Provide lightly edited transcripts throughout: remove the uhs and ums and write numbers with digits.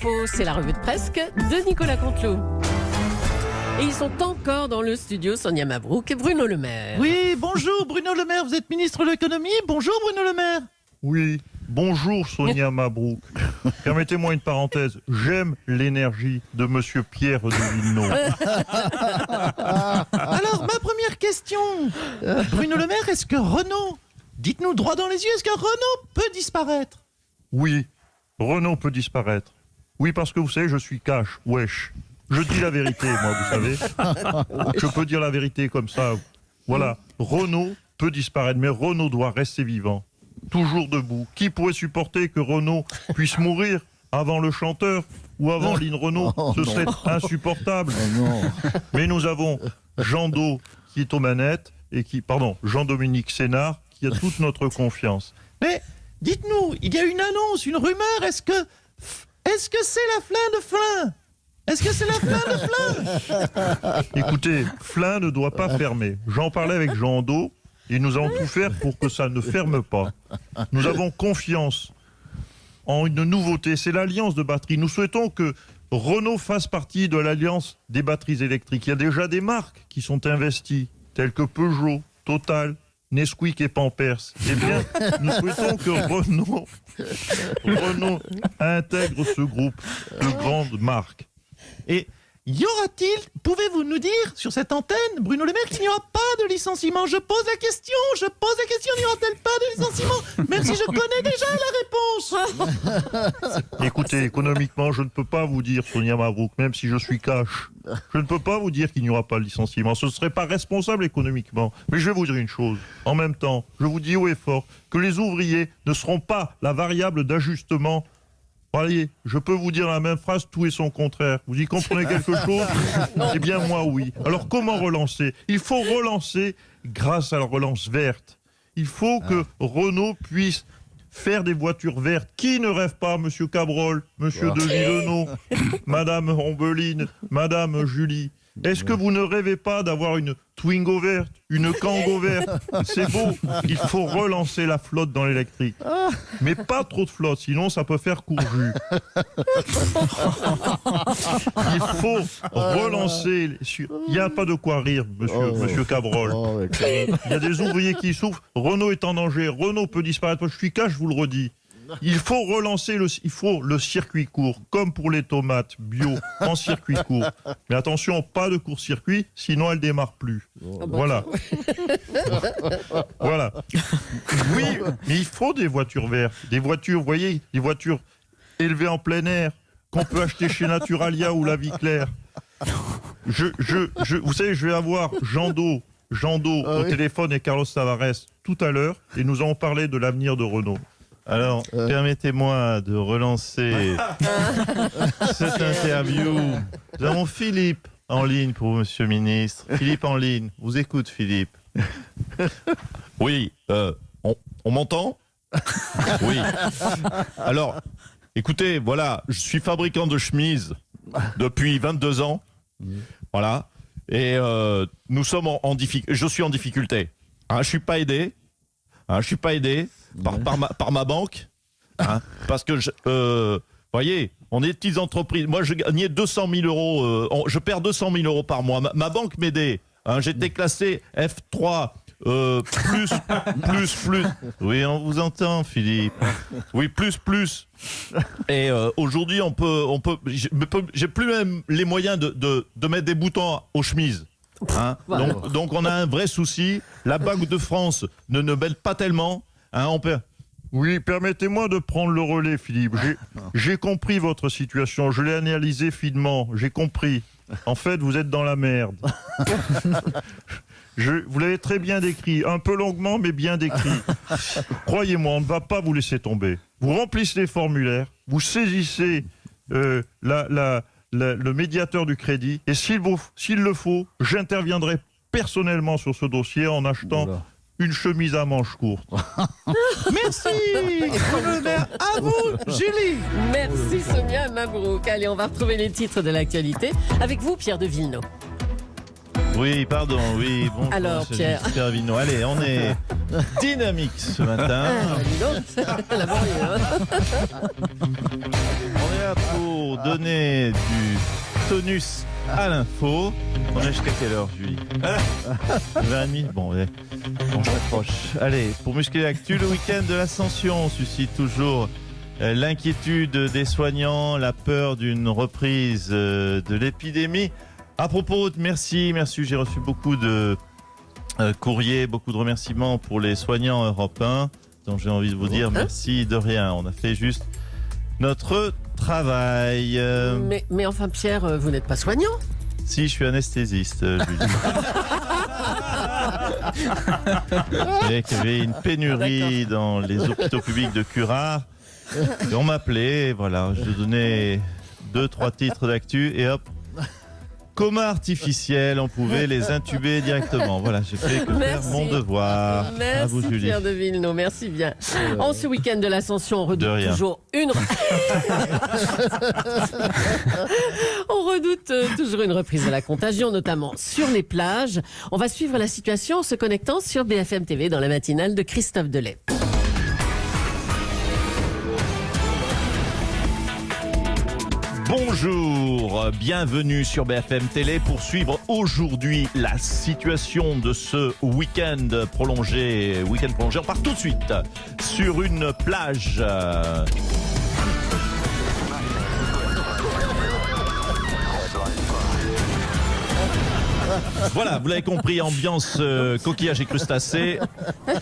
l'info, c'est la revue de presque de Nicolas Canteloup. Et ils sont encore dans le studio, Sonia Mabrouk et Bruno Le Maire. Oui, bonjour Bruno Le Maire, vous êtes ministre de l'économie. Bonjour Bruno Le Maire. Oui, bonjour Sonia Mabrouk. Permettez-moi une parenthèse. J'aime l'énergie de Monsieur Pierre de Villeneuve. Alors, ma première question, Bruno Le Maire, est-ce que Renault, dites-nous droit dans les yeux, est-ce que Renault peut disparaître? Oui, Renault peut disparaître. Oui, parce que vous savez, je suis cash, wesh. Je dis la vérité, moi, vous savez. Je peux dire la vérité comme ça. Voilà, Renault peut disparaître, mais Renault doit rester vivant. Toujours debout. Qui pourrait supporter que Renault puisse mourir avant le chanteur ou avant Lynn Renault? Ce serait insupportable. Mais nous avons Jean-Do qui est aux manettes et Jean-Dominique Sénard qui a toute notre confiance. Mais dites-nous, il y a une annonce, une rumeur, est-ce que c'est la Flin de Flin? Est-ce que c'est la Flin de Flin? Écoutez, Flin ne doit pas fermer. J'en parlais avec Jean-Do et nous allons tout faire pour que ça ne ferme pas. Nous avons confiance en une nouveauté, c'est l'alliance de batteries. Nous souhaitons que Renault fasse partie de l'alliance des batteries électriques. Il y a déjà des marques qui sont investies, telles que Peugeot, Total, Nesquik et Pampers. Eh bien, nous souhaitons que Renault intègre ce groupe de grandes marques. Et y aura-t-il, pouvez-vous nous dire sur cette antenne, Bruno Le Maire, qu'il n'y aura pas de licenciement? Je pose la question, n'y aura-t-il pas de licenciement? Même si je connais déjà la réponse. Écoutez, économiquement, je ne peux pas vous dire, Sonia Mabrouk, même si je suis cash, je ne peux pas vous dire qu'il n'y aura pas de licenciement. Ce ne serait pas responsable économiquement. Mais je vais vous dire une chose. En même temps, je vous dis haut et fort que les ouvriers ne seront pas la variable d'ajustement. Voyez, je peux vous dire la même phrase, tout et son contraire. Vous y comprenez quelque chose? Eh bien, moi, oui. Alors, comment relancer? Il faut relancer grâce à la relance verte. Il faut que Renault puisse faire des voitures vertes. Qui ne rêve pas, Monsieur Cabrol, Monsieur de Villeneuve, Madame Rombeline, Madame Julie? Est-ce que vous ne rêvez pas d'avoir une Twingo verte, une Kangoo verte? C'est beau. Il faut relancer la flotte dans l'électrique. Mais pas trop de flotte, sinon ça peut faire court-jus. Il faut relancer... Il n'y a pas de quoi rire, monsieur Cabrol. Il y a des ouvriers qui souffrent. Renault est en danger. Renault peut disparaître. Je suis cash, je vous le redis. Il faut relancer le circuit court, comme pour les tomates bio, en circuit court. Mais attention, pas de court-circuit, sinon elles ne démarrent plus. Voilà. Voilà. Oui, mais il faut des voitures vertes. Des voitures, vous voyez, des voitures élevées en plein air, qu'on peut acheter chez Naturalia ou La Vie Claire. Vous savez, je vais avoir Jean-Do au téléphone et Carlos Tavares tout à l'heure, et nous allons parler de l'avenir de Renault. Alors, permettez-moi de relancer cette interview. Nous avons Philippe en ligne pour vous, Monsieur le Ministre. Philippe en ligne. Vous écoute, Philippe. Oui, on m'entend? Oui. Alors, écoutez, voilà, je suis fabricant de chemises depuis 22 ans. Voilà. Et nous sommes en difficulté. Je suis en difficulté. Je suis pas aidé. Je suis pas aidé par ma banque, parce que voyez, on est des petites entreprises. Moi, je gagnais 200 000 euros. Je perds 200 000 euros par mois. Ma banque m'aidait. J'étais classé F3 plus. Oui, on vous entend, Philippe. Oui, plus. Et aujourd'hui, j'ai plus même les moyens de mettre des boutons aux chemises. Voilà. Donc on a un vrai souci. La Banque de France ne mêle pas tellement. Oui, permettez-moi de prendre le relais, Philippe. J'ai compris votre situation. Je l'ai analysée finement. J'ai compris. En fait, vous êtes dans la merde. Vous l'avez très bien décrit. Un peu longuement, mais bien décrit. Croyez-moi, on ne va pas vous laisser tomber. Vous remplissez les formulaires. Vous saisissez le médiateur du crédit. Et s'il le faut, j'interviendrai personnellement sur ce dossier en achetant une chemise à manches courtes. Merci Bruno Le Maire. À vous, Julie. Merci Sonia Mabrouk. Allez, on va retrouver les titres de l'actualité avec vous, Pierre de Villeneuve. Oui, pardon, oui. Bonjour, alors, Pierre. Vino. Allez, on est dynamique ce matin. Dis donc, la banlieue, hein. On est là pour donner du tonus à l'info. On est jusqu'à quelle heure, Julie 20h30. Bon, allez, on s'approche. Allez, pour muscler l'actu, le week-end de l'Ascension suscite toujours l'inquiétude des soignants, la peur d'une reprise de l'épidémie. À propos, merci, j'ai reçu beaucoup de courriers, beaucoup de remerciements pour les soignants européens. Donc j'ai envie de vous dire merci de rien. On a fait juste notre travail. Mais enfin, Pierre, vous n'êtes pas soignant? Si, je suis anesthésiste, Julie. Et qu'il y avait une pénurie dans les hôpitaux publics de Curare. Et on m'appelait, voilà, je donnais 2-3 titres d'actu et hop, coma artificiel, on pouvait les intuber directement. Voilà, j'ai fait que faire mon devoir. Merci à vous, Julie. Pierre de Villeneuve, merci bien. En ce week-end de l'Ascension, on redoute toujours une... on redoute toujours une reprise de la contagion, notamment sur les plages. On va suivre la situation en se connectant sur BFM TV dans la matinale de Christophe Delay. Bonjour, bienvenue sur BFM Télé pour suivre aujourd'hui la situation de ce week-end prolongé. On part tout de suite sur une plage. Voilà, vous l'avez compris, ambiance coquillage et crustacés.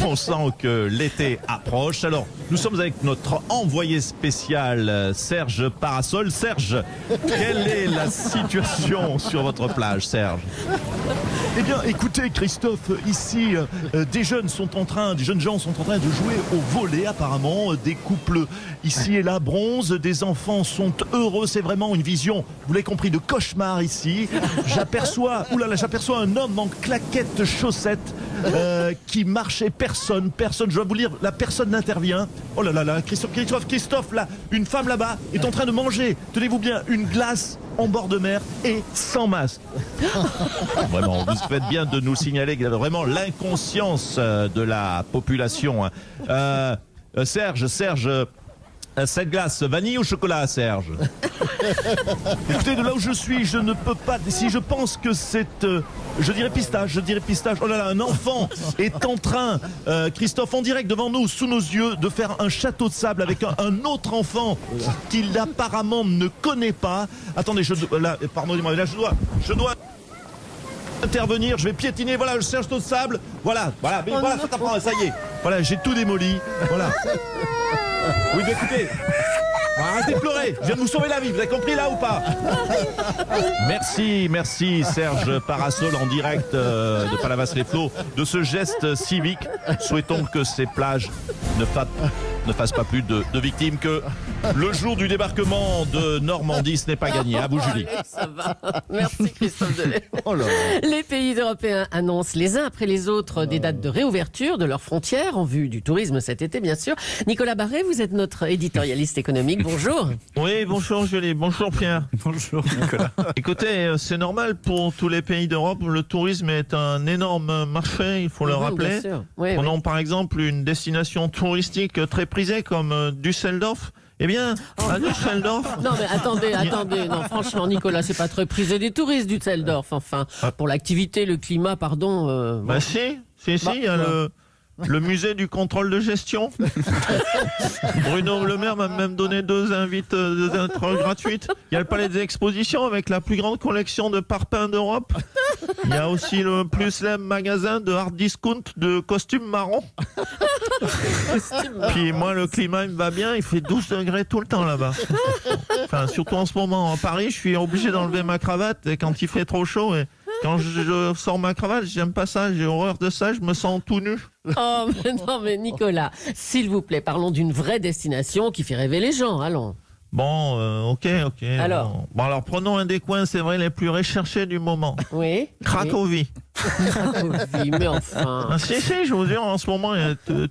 On sent que l'été approche. Alors, nous sommes avec notre envoyé spécial Serge Parasol. Serge, quelle est la situation sur votre plage, Serge? Eh bien, écoutez, Christophe, ici, des jeunes gens sont en train de jouer au volley, apparemment. Des couples ici et là bronzent, des enfants sont heureux. C'est vraiment une vision, vous l'avez compris, de cauchemar ici. J'aperçois un homme en claquettes chaussettes qui marchait. Personne, je dois vous dire, la personne n'intervient. Oh là là, Christophe, là, une femme là-bas est en train de manger, tenez-vous bien, une glace en bord de mer et sans masque. Vraiment, vous faites bien de nous signaler qu'il y a vraiment l'inconscience de la population. Serge, cette glace, vanille ou chocolat, Serge? Écoutez, de là où je suis, je ne peux pas. Si je pense que c'est. Je dirais pistache. Oh là là, un enfant est en train, Christophe, en direct devant nous, sous nos yeux, de faire un château de sable avec un autre enfant qu'il apparemment ne connaît pas. Attendez, pardonnez-moi, là, je dois intervenir, je vais piétiner, voilà, le château de sable. Voilà, ça t'apprend, ça y est. Voilà, j'ai tout démoli. Voilà. Oui, mais écoutez, arrêtez de pleurer, je viens de vous sauver la vie, vous avez compris là ou pas? Merci Serge Parasol en direct de Palavas-les-Flots de ce geste civique. Souhaitons que ces plages ne fassent pas plus de victimes, que le jour du débarquement de Normandie, ce n'est pas gagné. À vous, Julie. Ça va. Merci Christophe Delay. Les pays européens annoncent les uns après les autres des dates de réouverture de leurs frontières en vue du tourisme cet été, bien sûr. Nicolas Barré, vous êtes notre éditorialiste économique. Bonjour. Oui, bonjour Julie, bonjour Pierre. Bonjour Nicolas. Écoutez, c'est normal pour tous les pays d'Europe, le tourisme est un énorme marché, il faut le rappeler. Prenons par exemple une destination touristique très prisée comme Düsseldorf. Eh bien, à Düsseldorf... Non mais attendez, non franchement Nicolas, c'est pas très prisé des touristes Düsseldorf, enfin, pour l'activité, le climat, pardon... Bah si, il y a le musée du contrôle de gestion. Bruno Le Maire m'a même donné 2 invites gratuites. Il y a le palais des expositions avec la plus grande collection de parpaings d'Europe. Il y a aussi le plus célèbre magasin de hard discount de costumes marrons. Puis moi, le climat, il me va bien. Il fait 12 degrés tout le temps là-bas. Enfin, surtout en ce moment. En Paris, je suis obligé d'enlever ma cravate et quand il fait trop chaud. Et quand je sors ma cravate, j'aime pas ça. J'ai horreur de ça. Je me sens tout nu. Oh, mais non, mais Nicolas, s'il vous plaît, parlons d'une vraie destination qui fait rêver les gens. Allons. Bon, ok. Alors alors prenons un des coins, c'est vrai, les plus recherchés du moment. Oui. Cracovie. Cracovie, mais enfin. Si, je vous dis, en ce moment,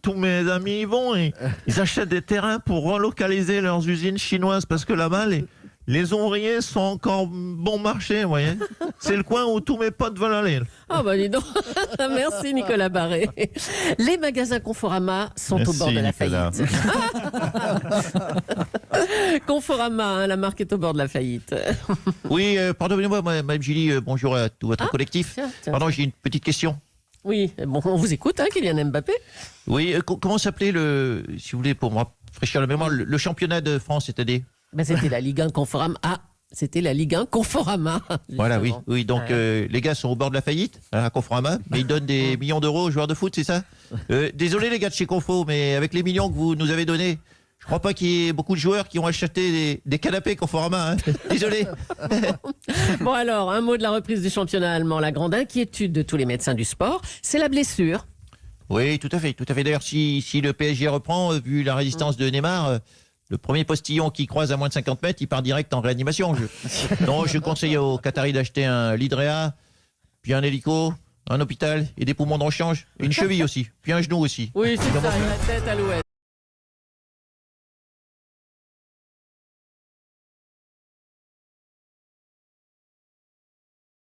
tous mes amis y vont et ils achètent des terrains pour relocaliser leurs usines chinoises parce que là-bas, les ouvriers sont encore bon marché, vous voyez. C'est le coin où tous mes potes veulent aller. Ah bah dis donc. Merci Nicolas Barré. Les magasins Conforama sont au bord de la faillite. Conforama, hein, la marque est au bord de la faillite. Oui, pardonnez-moi, Madame Julie, bonjour à tout votre collectif. Tiens. Pardon, j'ai une petite question. Oui, bon, on vous écoute, hein, Kylian Mbappé. Oui, comment s'appelait si vous voulez, pour me rafraîchir la mémoire, le championnat de France cette année? Ben, c'était la Ligue 1 Conforama. Ah, c'était la Ligue 1 Conforama. Voilà, oui. justement. Oui, donc les gars sont au bord de la faillite, à Conforama, mais ils donnent des millions d'euros aux joueurs de foot, c'est ça? Désolé les gars de chez Confo, mais avec les millions que vous nous avez donnés, je crois pas qu'il y ait beaucoup de joueurs qui ont acheté des canapés Conforama. Hein. Désolé. Bon alors, un mot de la reprise du championnat allemand. La grande inquiétude de tous les médecins du sport, c'est la blessure. Oui, tout à fait, tout à fait. D'ailleurs, si le PSG reprend, vu la résistance de Neymar, le premier postillon qui croise à moins de 50 mètres, il part direct en réanimation. Non, je conseille aux Qataris d'acheter un Lidrea, puis un hélico, un hôpital et des poumons de rechange, et une cheville aussi, puis un genou aussi. Oui, c'est ça, la tête à l'ouest.